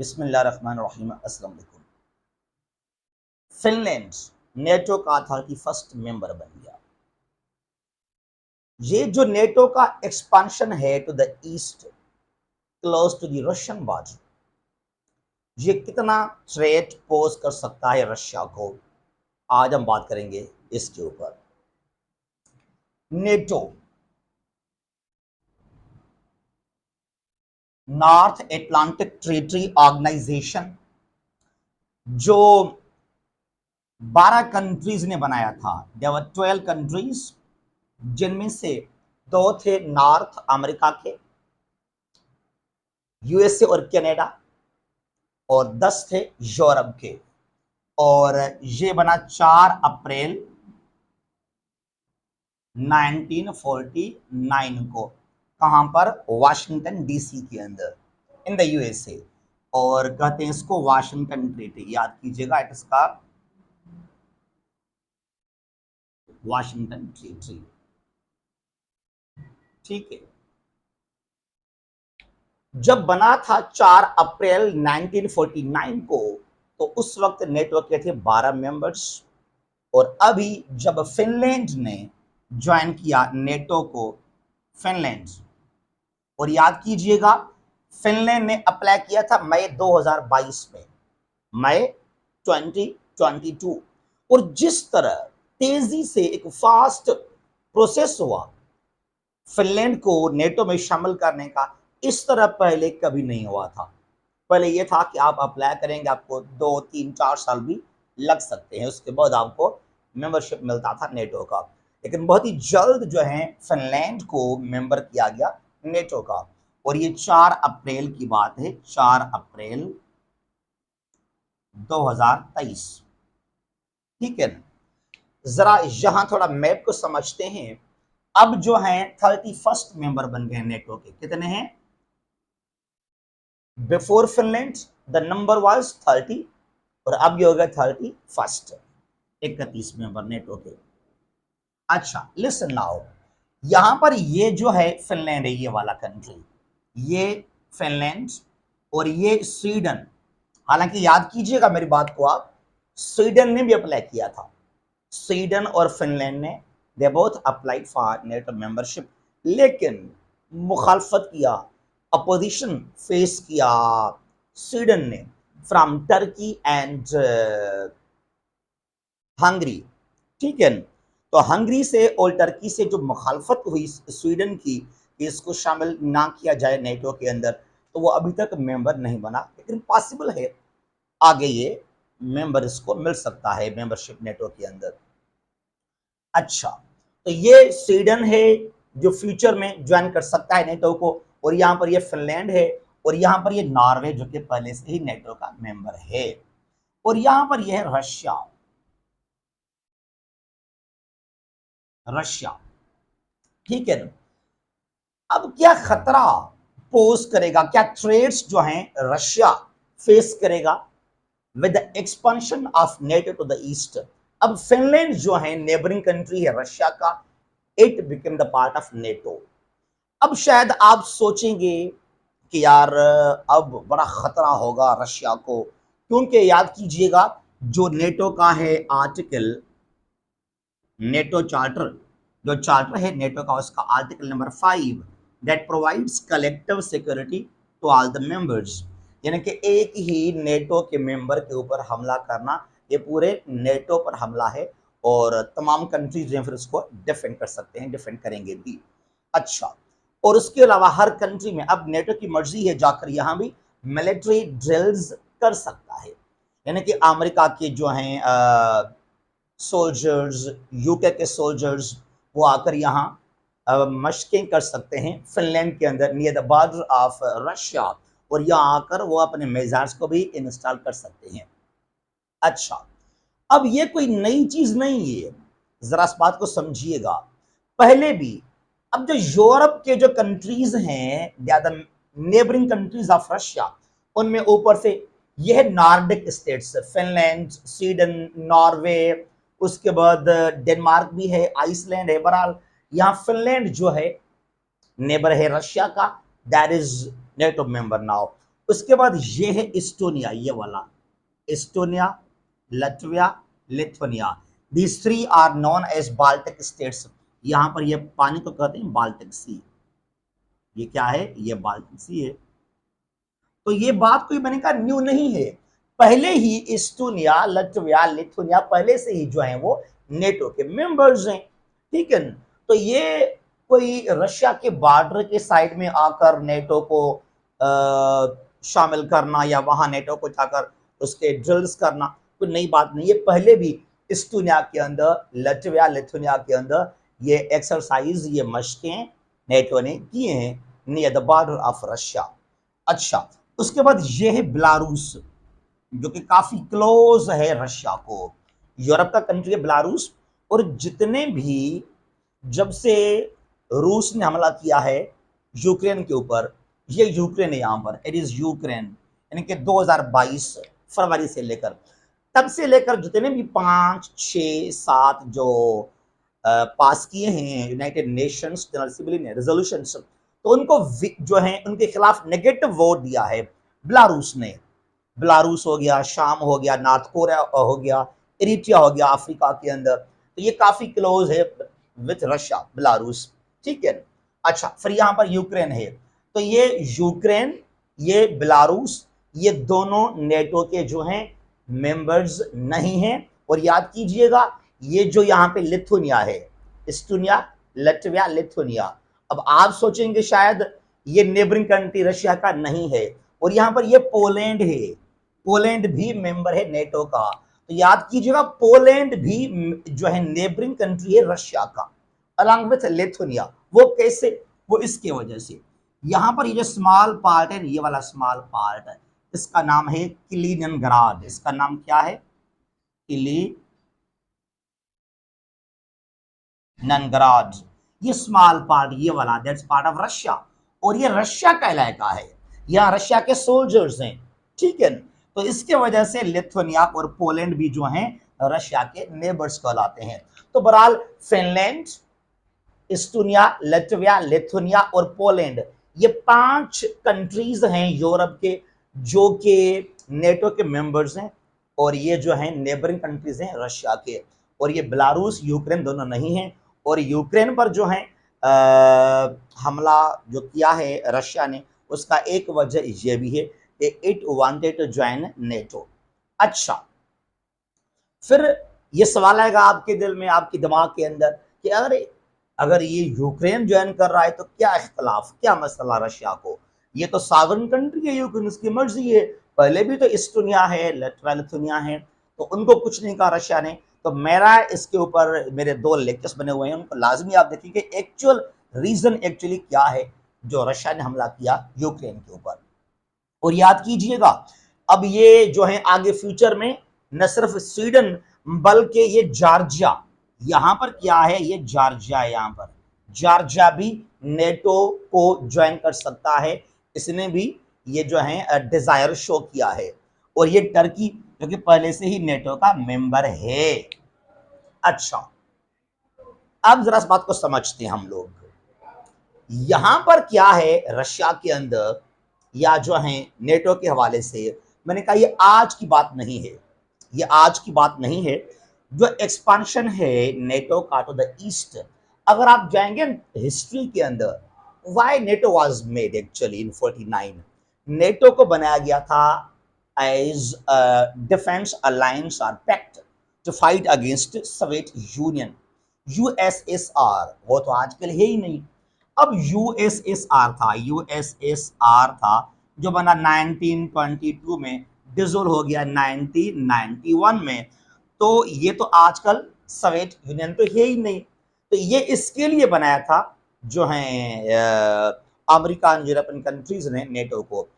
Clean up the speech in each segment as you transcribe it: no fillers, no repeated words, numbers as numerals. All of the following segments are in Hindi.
बिस्मिल्लाहिर्रहमानिर्रहीम। अस्सलाम वालेकुम। फिनलैंड नेटो का 31st मेंबर बन गया। ये जो नेटो का एक्सपांशन है to the east close to the Russian border, ये कितना थ्रेट पोज कर सकता है रशिया को, आज हम बात करेंगे इसके ऊपर। NATO North Atlantic Treaty Organization जो 12 कंट्रीज ने बनाया था। देयर वर 12 कंट्रीज, जिनमें से 2 थे नॉर्थ अमेरिका के, यूएसए और कनाडा, और 10 थे यूरोप के। और ये बना 4 अप्रैल 1949 को। कहां पर? वाशिंगटन डीसी के अंदर, इन द यूएसए। और कहते हैं इसको वाशिंगटन ट्रीटी, याद कीजिएगा, इट इज का वाशिंगटन ट्रीटी। ठीक है। जब बना था 4 अप्रैल 1949 को, तो उस वक्त नेटो के थे 12 मेंबर्स। और अभी जब फिनलैंड ने ज्वाइन किया नेटो को, फिनलैंड, और याद कीजिएगा फिनलैंड ने अप्लाई किया था मई 2022 में, मई 2022। और जिस तरह तेजी से एक फास्ट प्रोसेस हुआ फिनलैंड को नेटो में शामिल करने का, इस तरह पहले कभी नहीं हुआ था। पहले यह था कि आप अप्लाई करेंगे, आपको 2, 3, 4 साल भी लग सकते हैं, उसके बाद आपको मेंबरशिप मिलता था नेटो का। लेकिन बहुत ही जल्द जो है फिनलैंड को मेंबर किया गया नेटो का। और ये 4 अप्रैल की बात है, 4 अप्रैल 2023। ठीक है ना? जरा यहां थोड़ा मैप को समझते हैं। अब जो है 31st मेंबर बन गए नेटो के। कितने हैं? Before Finland the number was 30, और अब ये हो गया 31st, 31 मेंबर नेटो के। अच्छा, लिसन नाउ, यहां पर ये जो है फिनलैंड है, ये वाला कंट्री, ये फिनलैंड और ये स्वीडन। हालांकि याद कीजिएगा मेरी बात को आप, स्वीडन ने भी अप्लाई किया था। स्वीडन और फिनलैंड ने they both applied for NATO membership, लेकिन मुखालफत किया, अपोजिशन फेस किया स्वीडन ने फ्रॉम टर्की एंड हंगरी। ठीक है। तो हंगरी से और टर्की से जो मुखालफत हुई स्वीडन की कि इसको शामिल ना किया जाए नेटो के अंदर, तो वो अभी तक मेंबर नहीं बना। लेकिन पॉसिबल है आगे ये मेंबर इसको मिल सकता है, मेंबरशिप नेटो के अंदर। अच्छा, तो ये स्वीडन है जो फ्यूचर में ज्वाइन कर सकता है नेटो को, और यहां पर ये फिनलैंड है, और यहां पर ये नॉर्वे जो कि पहले से ही नेटो का मेंबर है, और यहां पर यह है रशिया। रशिया, ठीक है ना? अब क्या खतरा पोज करेगा, क्या थ्रेट्स जो हैं रशिया फेस करेगा with the expansion of NATO to the east? अब फिनलैंड जो है नेबरिंग कंट्री है रशिया का, it become the part of NATO. अब शायद आप सोचेंगे कि यार अब बड़ा खतरा होगा रशिया को, क्योंकि याद कीजिएगा जो नेटो का है आर्टिकल, नेटो चार्टर, जो चार्टर है नेटो का, उसका article number 5 that provides collective security to all the members, यानी कि एक ही नेटो के मेंबर के ऊपर हमला करना, ये पूरे नेटो पर हमला है, और तमाम कंट्रीज जो फिर उसको डिफेंड कर सकते हैं, डिफेंड करेंगे भी। अच्छा, और उसके अलावा हर कंट्री में अब नेटो की मर्जी है जाकर यहाँ भी मिलिट्री ड्रिल्स कर सकता है, यानी कि अमेरिका के जो हैं सोल्जर्स, यूके के सोल्जर्स, वो आकर यहाँ मशकें कर सकते हैं फिनलैंड के अंदर near the border of Russia, और यहाँ आकर वो अपने मेजार्स को भी इंस्टॉल कर सकते हैं। अच्छा, अब ये कोई नई चीज नहीं है, जरा इस बात को समझिएगा। पहले भी अब जो यूरोप के जो कंट्रीज हैं, नेबरिंग कंट्रीज ऑफ रशिया, उनमें ऊपर से यह Nordic states, Finland, Sweden, Norway, उसके बाद डेनमार्क भी है, आइसलैंड है। बहरहाल यहाँ फिनलैंड जो है नेबर है रशिया का, that is NATO member now. उसके बाद ये है इस्टोनिया, ये वाला Estonia, Latvia, Lithuania. These three are known as Baltic states. यहां पर ये पानी को कहते हैं बाल्टिक सी। ये क्या है? ये बाल्टिक सी है। तो ये बात कोई मैंने कहा न्यू नहीं है, पहले ही इस्टोनिया, लटविया, लिथुनिया पहले से ही जो है वो नेटो के मेंबर्स हैं। ठीक है, तो ये कोई रशिया के बॉर्डर के साइड में आकर नेटो को शामिल करना या वहां नेटो को जाकर उसके ड्रिल्स करना कोई नई बात नहीं है। पहले भी इस्टोनिया के अंदर, लटविया, लिथुनिया के अंदर ये एक्सरसाइज, ये मशकें नेटो ने किए हैं near the border of Russia. अच्छा, उसके बाद ये है बेलारूस, जो कि काफी क्लोज है रशिया को, यूरोप का कंट्री है बेलारूस। और जितने भी, जब से रूस ने हमला किया है यूक्रेन के ऊपर, ये यूक्रेन है यहाँ पर, इट इज यूक्रेन, यानी कि 2022 फरवरी से लेकर, तब से लेकर जितने भी 5, 6, 7 जो पास किए हैं यूनाइटेड नेशंस जनरल असेंबली ने रेजोल्यूशंस, तो उनको जो है उनके खिलाफ नेगेटिव वोट दिया है बेलारूस ने। बेलारूस हो गया, शाम हो गया, नॉर्थ कोरिया हो गया, इरिट्रिया हो गया अफ्रीका के अंदर। तो ये काफी क्लोज है विथ रशिया, बेलारूस। ठीक है, अच्छा, फिर यहाँ पर यूक्रेन है। तो ये यूक्रेन, ये बेलारूस, ये दोनों नेटो के जो हैं मेंबर्स नहीं हैं। और याद कीजिएगा, ये जो यहाँ पे लिथुनिया है, इस्टोनिया, लटविया, लिथुनिया, अब आप सोचेंगे शायद ये नेबरिंग कंट्री रशिया का नहीं है, और यहाँ पर ये पोलैंड है, पोलैंड भी मेंबर है नेटो का। तो याद कीजिएगा, पोलैंड भी जो है नेबरिंग कंट्री है रशिया का, अलॉन्ग विथ लिथुनिया। वो कैसे? वो इसके वजह से, यहाँ पर ये जो स्मॉल पार्ट है, ये वाला स्मॉल पार्ट है, इसका नाम है किलिनियनग्राड। इसका नाम क्या है? किलिनियनग्राड। ये स्मॉल पार्ट, ये वाला, दैट्स पार्ट ऑफ रशिया, और ये रशिया का इलाका है, यहाँ रशिया के सोल्जर्स हैं। ठीक है, तो इसके वजह से लिथुनिया और पोलैंड भी जो हैं रशिया के नेबर्स कहलाते हैं। तो बहरहाल फिनलैंड, इस्टोनिया, लटविया, लिथुनिया और पोलैंड, ये 5 कंट्रीज हैं यूरोप के जो कि नेटो के मेंबर्स हैं, और ये जो हैं नेबरिंग कंट्रीज हैं रशिया के। और ये बेलारूस, यूक्रेन दोनों नहीं हैं। और यूक्रेन पर जो है हमला जो किया है रशिया ने, उसका एक वजह ये भी है कि it wanted to join NATO. अच्छा, फिर ये सवाल आएगा आपके दिल में, आपके दिमाग के अंदर कि अगर ये यूक्रेन ज्वाइन कर रहा है तो क्या इख्तलाफ, क्या मसला रशिया को? ये तो सॉवरेन कंट्री है यूक्रेन, उसकी मर्जी है। पहले भी तो इस्टोनिया है, लिथुनिया है, तो उनको कुछ नहीं कहा रशिया ने। तो मेरा इसके ऊपर मेरे 2 लेक्चर्स बने हुए हैं, उनको लाजमी आप देखेंगे एक्चुअल रीजन एक्चुअली क्या है जो रशिया ने हमला किया यूक्रेन के ऊपर। और याद कीजिएगा, अब ये जो है आगे फ्यूचर में न सिर्फ स्वीडन बल्कि ये जॉर्जिया, यहां पर क्या है, ये जॉर्जिया, यहां पर जॉर्जिया भी नेटो को ज्वाइन कर सकता है। इसने भी ये जो है डिजायर शो किया है। और ये टर्की, जो कि पहले से ही नेटो का मेंबर है। अच्छा, अब जरा इस बात को समझते हैं हम लोग। यहां पर क्या है रशिया के अंदर, या जो है नेटो के हवाले से, मैंने कहा ये आज की बात नहीं है, ये आज की बात नहीं है। जो एक्सपांशन है नेटो का टू द ईस्ट, अगर आप जाएंगे हिस्ट्री के अंदर, why NATO was made actually in 49, NATO को बनाया गया था एज डिफेंस अलायंस और pact to fight against Soviet Union, USSR. वो तो आजकल है ही नहीं। अब यूएसएसआर था, यूएसएसआर था जो बना 1922 में, डिसोल्व हो गया 1991 में। तो ये तो आजकल सोवियत यूनियन तो है ही नहीं। तो ये इसके लिए बनाया था जो है अमेरिका और यूरोपियन कंट्रीज ने नेटो को।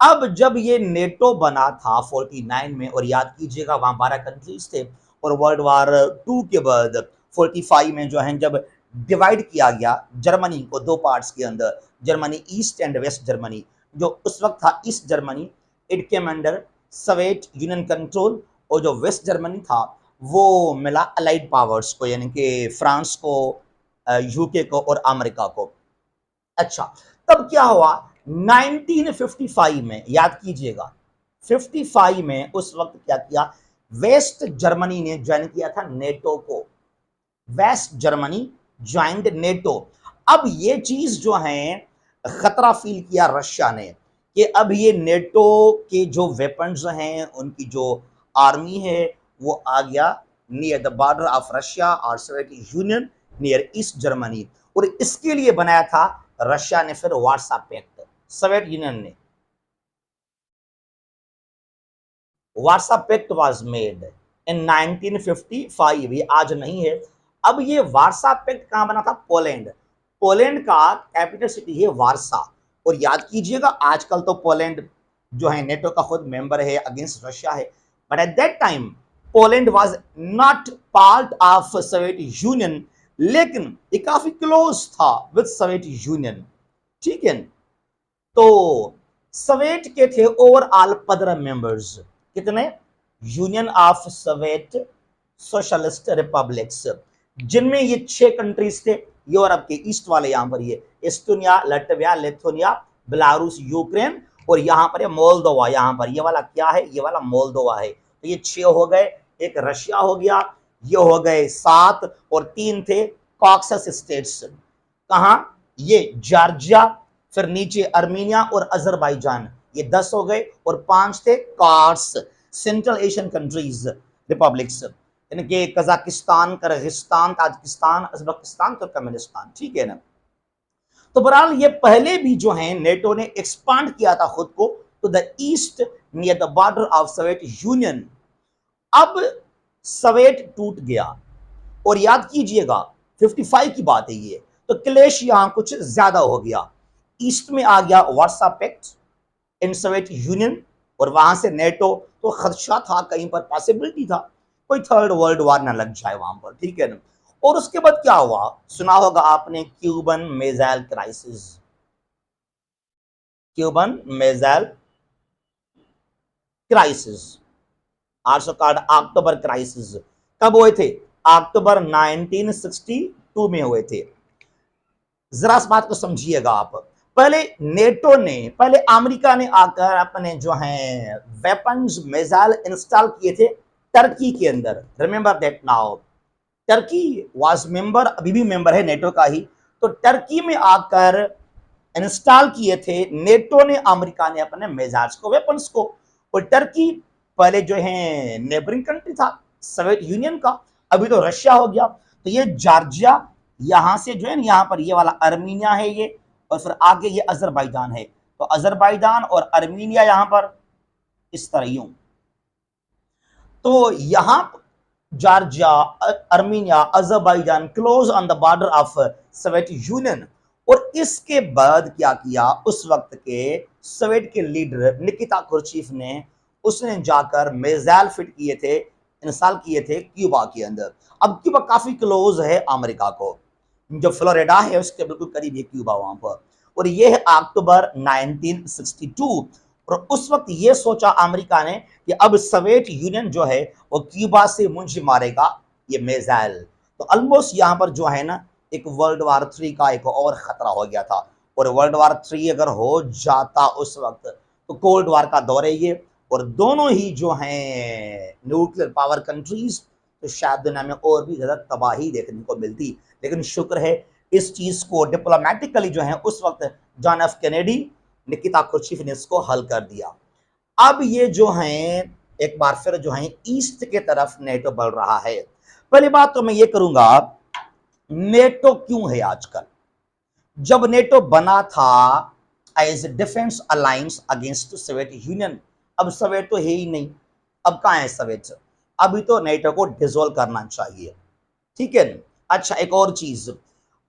अब जब ये नेटो बना था 49 में, और याद कीजिएगा वहां 12 कंट्रीज थे, और वर्ल्ड वार 2 के बाद 45 में जो है जब डिवाइड किया गया जर्मनी को 2 पार्ट्स के अंदर, Germany east and west Germany, जो उस वक्त था east Germany, it came under Soviet Union control, और जो वेस्ट जर्मनी था वो मिला अलाइड पावर्स को, यानी कि फ्रांस को, यूके को और अमेरिका को। अच्छा, तब क्या हुआ, 1955 में, याद कीजिएगा 55 में उस वक्त क्या किया, वेस्ट जर्मनी ने ज्वाइन किया था नेटो को। West Germany joined NATO. अब ये चीज जो है खतरा फील किया रशिया ने कि अब ये नेटो के जो वेपन्स हैं, उनकी जो आर्मी है, वो आ गया near the border of Russia और Soviet Union near East Germany. और इसके लिए बनाया था रशिया ने फिर वार्सा पैक्ट, सोवियत यूनियन ने। Warsaw Pact was made in 1955, ये आज नहीं है। अब ये वार्सा पैक्ट कहां बना था, पोलैंड। पोलैंड का कैपिटल सिटी है वार्सा। और याद कीजिएगा आजकल तो पोलैंड जो है नेटो का खुद मेंबर है, अगेंस्ट रशिया है, but at that time Poland was not part of Soviet union, लेकिन ये काफी क्लोज था विद सोवियत यूनियन, ठीक है। तो सोवियत के थे ओवरऑल 15 मेंबर्स, कितने, union of Soviet socialist republics, जिनमें ये 6 कंट्रीज थे यूरोप के ईस्ट वाले, यहां पर ये एस्टोनिया, लटविया, लिथुआनिया, बेलारूस, यूक्रेन, और यहां पर मोल्दोवा। यहां पर ये वाला क्या है, ये वाला मोल्दोवा है। तो ये 6 हो गए, एक रशिया हो गया, ये हो गए 7, और 3 थे कॉक्सस स्टेट्स। कहां, ये जॉर्जिया, फिर नीचे अर्मीनिया और अजरबैजान, ये 10 हो गए, और 5 थे कार्स, सेंट्रल एशियन कंट्रीज रिपब्लिक्स, इनके Kazakhstan, Kyrgyzstan, Tajikistan, Uzbekistan, Turkmenistan, ठीक है ना। तो बहरहाल ये पहले भी जो है नेटो ने एक्सपांड किया था खुद को to the east near the border of Soviet Union. अब सोवियत टूट गया, और याद कीजिएगा 55 की बात है ये, तो क्लेश यहां कुछ ज्यादा हो गया। ईस्ट में आ गया वार्सा पैक्ट इन सोवियत यूनियन, और वहां से नेटो, तो खदशा था, कहीं पर पॉसिबिलिटी था कोई थर्ड वर्ल्ड वॉर ना लग जाए वहां पर, ठीक है ना। और उसके बाद क्या हुआ, सुना होगा आपने, Cuban missile crisis. Cuban missile crisis, also called October crisis, कब हुए थे, अक्टूबर 1962 में हुए थे। जरा इस बात को समझिएगा आप। पहले नेटो ने, पहले अमेरिका ने आकर अपने जो है वेपन्स, मिसाइल इंस्टॉल किए थे टर्की के अंदर, remember that now. Turkey was member, अभी भी मेंबर है नेटो का ही। तो टर्की में आकर इंस्टॉल किए थे नेटो ने, अमेरिका ने अपने मिसाइल्स को, वेपन्स को। और टर्की पहले जो है नेबरिंग कंट्री था सोवियत यूनियन का, अभी तो रशिया हो गया। तो ये जॉर्जिया, यहां से जो है ना, यहां पर ये वाला अर्मीनिया है ये, और फिर आगे ये अजरबैजान है। तो अजरबैजान और अर्मीनिया यहां पर इस तरह यूं। तो यहां Georgia, Armenia, Azerbaijan close on the border of Soviet union. और इसके बाद क्या किया, उस वक्त के सोवियत के लीडर निकिता क्रुश्चेव ने, उसने जाकर मिसाइल फिट किए थे, इंस्टॉल किए थे क्यूबा के अंदर। अब क्यूबा काफी क्लोज है अमेरिका को, जो फ्लोरिडा है उसके बिल्कुल करीब है क्यूबा वहां पर। और ये है अक्टूबर 1962। और उस वक्त ये सोचा अमेरिका ने कि अब सोवियत यूनियन जो है वो क्यूबा से मुंह मारेगा ये मिसाइल। तो ऑलमोस्ट यहाँ पर जो है ना, एक वर्ल्ड वार 3 का एक और खतरा हो गया था। और वर्ल्ड वार 3 अगर हो जाता उस वक्त, तो कोल्ड वार का दौर है ये, और दोनों ही जो हैं न्यूक्लियर पावर कंट्रीज, तो शायद दुनिया में और भी ज्यादा तबाही देखने को मिलती। लेकिन शुक्र है इस चीज को डिप्लोमेटिकली जो है उस वक्त John F Kennedy, Nikita Khrushchev ने इसको हल कर दिया। अब ये जो है एक बार फिर जो है ईस्ट के तरफ नेटो बढ़ रहा है। पहली बात तो मैं ये करूंगा, नेटो क्यों है आजकल। जब नेटो बना था as defence alliance against Soviet Union, अब सोवियत तो है ही नहीं, अब कहां है सोवियत, अभी तो नेटो को डिसॉल्व करना चाहिए, ठीक है। अच्छा, एक और चीज,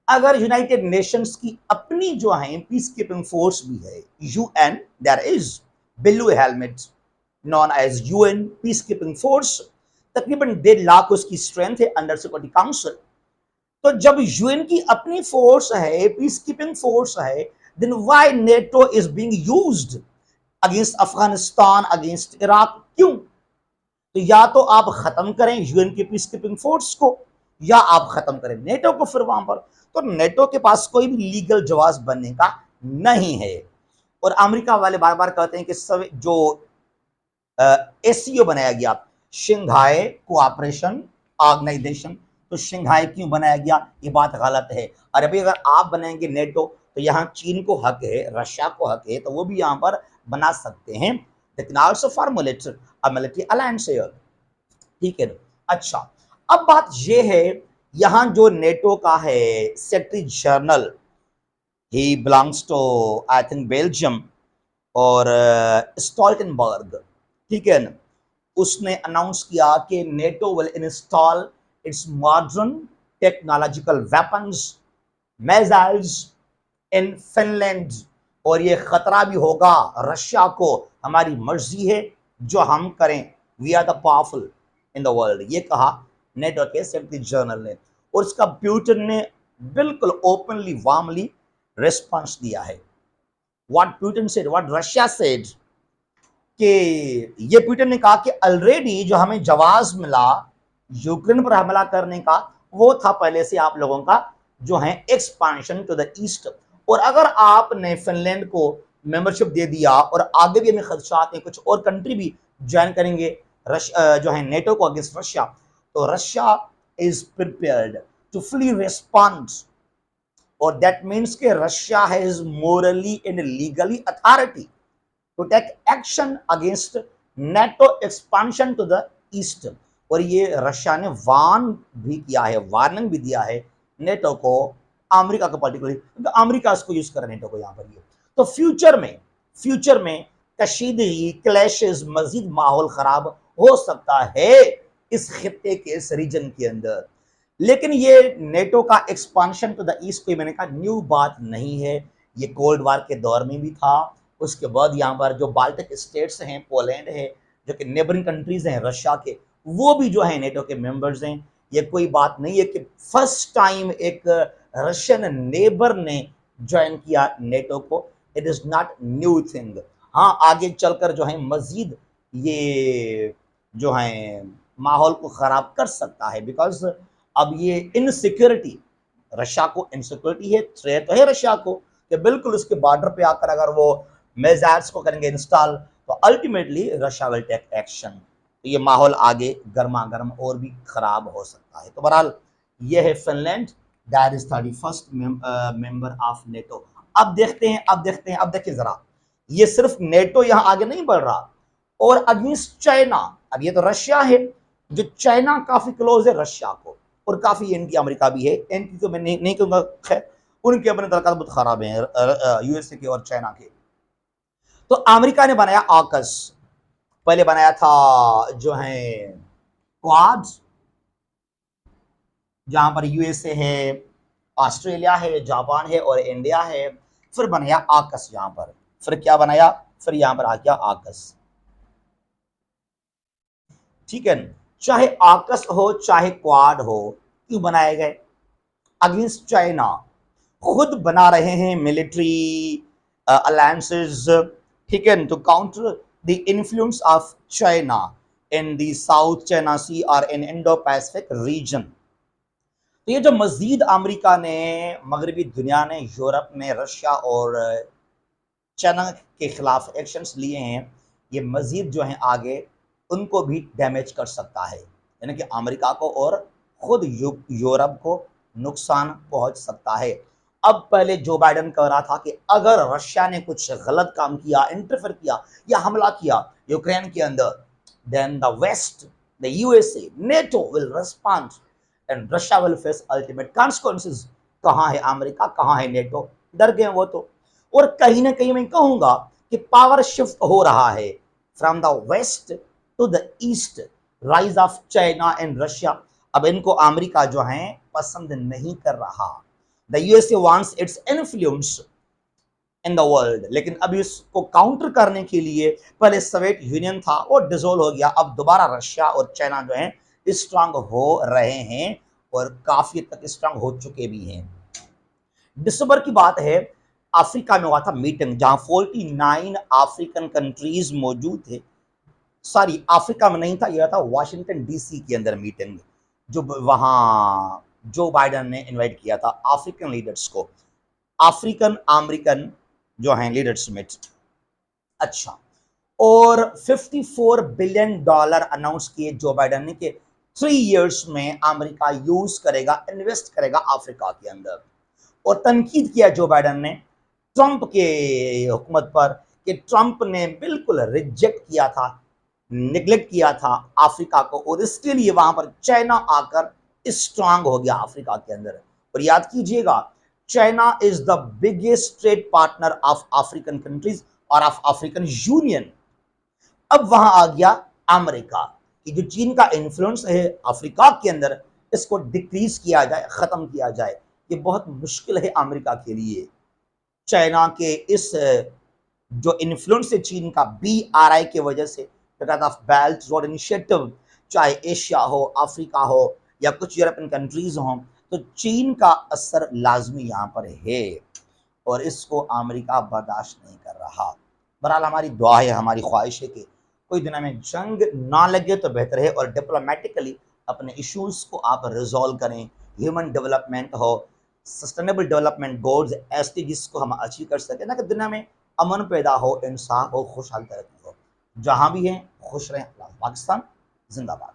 अगर यूनाइटेड नेशंस की अपनी जो है पीस कीपिंग फोर्स भी है, UN, there is blue helmet known as UN peace keeping force, तकरीबन 1.5 लाख उसकी स्ट्रेंथ है अंडर सिक्योरिटी काउंसिल। तो जब यूएन की अपनी फोर्स है, पीस कीपिंग फोर्स है, then why NATO is being used against Afghanistan, against Iraq, क्यों। तो या तो आप खत्म करें यूएन की पीस कीपिंग फोर्स को, या आप खत्म करें नेटो को फिर वहां पर। तो नेटो के पास कोई भी लीगल जवाब बनने का नहीं है। और अमेरिका वाले बार बार कहते हैं कि सब जो एससीओ बनाया गया, शंघाई कोऑपरेशन ऑर्गेनाइजेशन, तो शंघाई क्यों बनाया गया, ये बात गलत है। और अभी अगर आप बनाएंगे नेटो, तो यहाँ चीन को हक है, रशिया को हक है, तो वो भी यहाँ पर बना सकते हैं। They can also formulate a military alliance here, ठीक है। अच्छा, अब बात ये है, यहाँ जो नेटो का है secretary general, he belongs to I think Belgium और स्टॉल्टनबर्ग, ठीक है ना, उसने अनाउंस किया कि NATO will install its modern technological weapons missiles in Finland, और ये खतरा भी होगा रशिया को, हमारी मर्जी है जो हम करें, we are the powerful in the world, ये कहा नेटो के सेक्रेटरी जनरल ने। और इसका पुतिन ने बिल्कुल ओपनली वार्मली रिस्पॉन्स दिया है। What Putin said, what Russia said, कि ये पुतिन ने कहा कि ऑलरेडी जो हमें जवाब मिला यूक्रेन पर हमला करने का, वो था पहले से आप लोगों का जो है एक्सपांशन टू द ईस्ट, और अगर आपने फिनलैंड को मेंबरशिप दे दिया और आगे भी हमें खदशात हैं, कुछ और कंट्री भी ज्वाइन करेंगे जो है नेटो को अगेंस्ट रशिया, तो Russia is prepared to fully respond, और दैट मीन्स के Russia has morally and legally authority to take action against NATO expansion to the east। और ये रशिया ने वार्न भी किया है, वार्निंग भी दिया है नेटो को, अमेरिका को पर्टिकुलरली, तो अमेरिका इसको यूज कर नेटो को यहाँ पर ये। तो फ्यूचर में कशीदगी, क्लैशेस, मजीद माहौल खराब हो सकता है इस खित्ते के, इस रीजन के अंदर। लेकिन ये नेटो का एक्सपांशन टू द ईस्ट कोई मैंने कहा न्यू बात नहीं है, ये कोल्ड वार के दौर में भी था। उसके बाद यहाँ पर जो बाल्टिक स्टेट्स हैं, पोलैंड है, जो कि नेबरिंग कंट्रीज हैं रशिया के, वो भी जो है नेटो के मेंबर्स हैं। ये कोई बात नहीं है कि फर्स्ट टाइम एक रशियन नेबर ने ज्वाइन किया नेटो को, it is not new thing. हाँ, आगे चलकर जो है मजीद ये जो है माहौल को खराब कर सकता है, बिकॉज अब ये इनसिक्योरिटी, रशिया को इनसिक्योरिटी है, थ्रेट तो है रशिया को कि बिल्कुल उसके बॉर्डर पे आकर अगर वो मिसाइल्स को करेंगे इंस्टॉल, तो ultimately Russia will take action. तो ये माहौल आगे गर्मा गर्म और भी खराब हो सकता है। तो बहरहाल ये है Finland, that is 31st member of NATO. अब देखिए जरा, ये सिर्फ नेटो यहाँ आगे नहीं बढ़ रहा, और अगेंस्ट चाइना, अब ये तो रशिया है, जो चाइना काफी क्लोज है रशिया को, और काफी एंटी अमेरिका भी है, एंटी तो मैं नहीं कहूंगा, खैर उनके अपने तरीका बहुत खराब है यूएसए के और चाइना के। तो अमेरिका ने बनाया ऑकस, पहले बनाया था जो है क्वाड, जहां पर यूएसए है, ऑस्ट्रेलिया है, जापान है और इंडिया है। फिर बनाया ऑकस यहां पर, फिर क्या बनाया, फिर यहां पर आ गया ऑकस, ठीक है। चाहे ऑकस हो चाहे क्वाड हो, क्यों बनाए गए, अगेंस्ट चाइना, खुद बना रहे हैं मिलिट्री अलायंसेस, ठीक है, to counter the influence of China in the South China Sea और इन इंडो पैसिफिक रीजन। तो ये जो मजीद अमेरिका ने, मगरबी दुनिया ने, यूरोप ने रशिया और चाइना के खिलाफ एक्शंस लिए हैं, ये मजीद जो है आगे उनको भी डैमेज कर सकता है, यानी कि अमेरिका को और खुद यूरोप को नुकसान पहुंच सकता है। अब पहले जो बाइडेन कह रहा था कि अगर रशिया ने कुछ गलत काम किया, इंटरफेयर किया या हमला किया यूक्रेन के अंदर, then the west, the USA, NATO will respond and Russia will face ultimate consequences. कहाँ है अमेरिका, कहाँ है नेटो, डर गए वो तो। और कहीं ना कहीं मैं कहूंगा कि पावर शिफ्ट हो रहा है from the west to the east, rise of China and Russia. अब इनको अमेरिका जो है पसंद नहीं कर रहा। The USA wants its influence in the world, लेकिन अब इसको काउंटर करने के लिए, पहले सोवियत यूनियन था वो डिसॉल्व हो गया, अब दोबारा रशिया और चाइना जो है स्ट्रांग हो रहे हैं और काफी तक स्ट्रांग हो चुके भी हैं। दिसंबर की बात है, अफ्रीका में हुआ था मीटिंग, जहां 49 अफ्रीकन कंट्रीज मौजूद थे। सॉरी, अफ्रीका में नहीं था, यह था वाशिंगटन डीसी के अंदर मीटिंग, जो वहां जो बाइडेन ने इनवाइट किया था अफ्रीकन लीडर्स को। अफ्रीकन अमेरिकन जो हैं लीडर समिट। अच्छा, और $54 बिलियन अनाउंस किए जो बाइडेन ने कि 3 इयर्स में अमेरिका यूज करेगा, इन्वेस्ट करेगा अफ्रीका के अंदर। और तनकीद किया जो बाइडेन ने ट्रंप के हुकूमत पर कि ट्रंप ने बिल्कुल रिजेक्ट किया था, निगलेक्ट किया था अफ्रीका को, और इसके लिए वहां पर चाइना आकर स्ट्रांग हो गया अफ्रीका के अंदर। और याद कीजिएगा, China is the biggest trade partner of African countries और ऑफ अफ्रीकन यूनियन। अब वहां आ गया अमेरिका कि जो चीन का इन्फ्लुएंस है अफ्रीका के अंदर, इसको डिक्रीज किया जाए, खत्म किया जाए। ये बहुत मुश्किल है अमेरिका के लिए। चाइना के इस जो इन्फ्लुएंस है चीन का BRI की वजह से, बेल्ट रोड इनिशिएटिव, चाहे एशिया हो, अफ्रीका हो या कुछ यूरोपियन कंट्रीज हो, तो चीन का असर लाजमी यहाँ पर है और इसको अमेरिका बर्दाश्त नहीं कर रहा। बहरहाल हमारी दुआ है, हमारी ख्वाहिश है कि कोई दुनिया में जंग ना लगे तो बेहतर है, और डिप्लोमेटिकली अपने इश्यूज को आप रिजॉल्व करें। ह्यूमन डेवलपमेंट हो, सस्टेनेबल डेवलपमेंट गोल्स, SDGs को हम अचीव कर सकें ना, कि दुनिया में अमन पैदा हो, इंसाफ हो, खुशहाल तरक्की हो। जहाँ भी हैं खुश रहें। पाकिस्तान जिंदाबाद।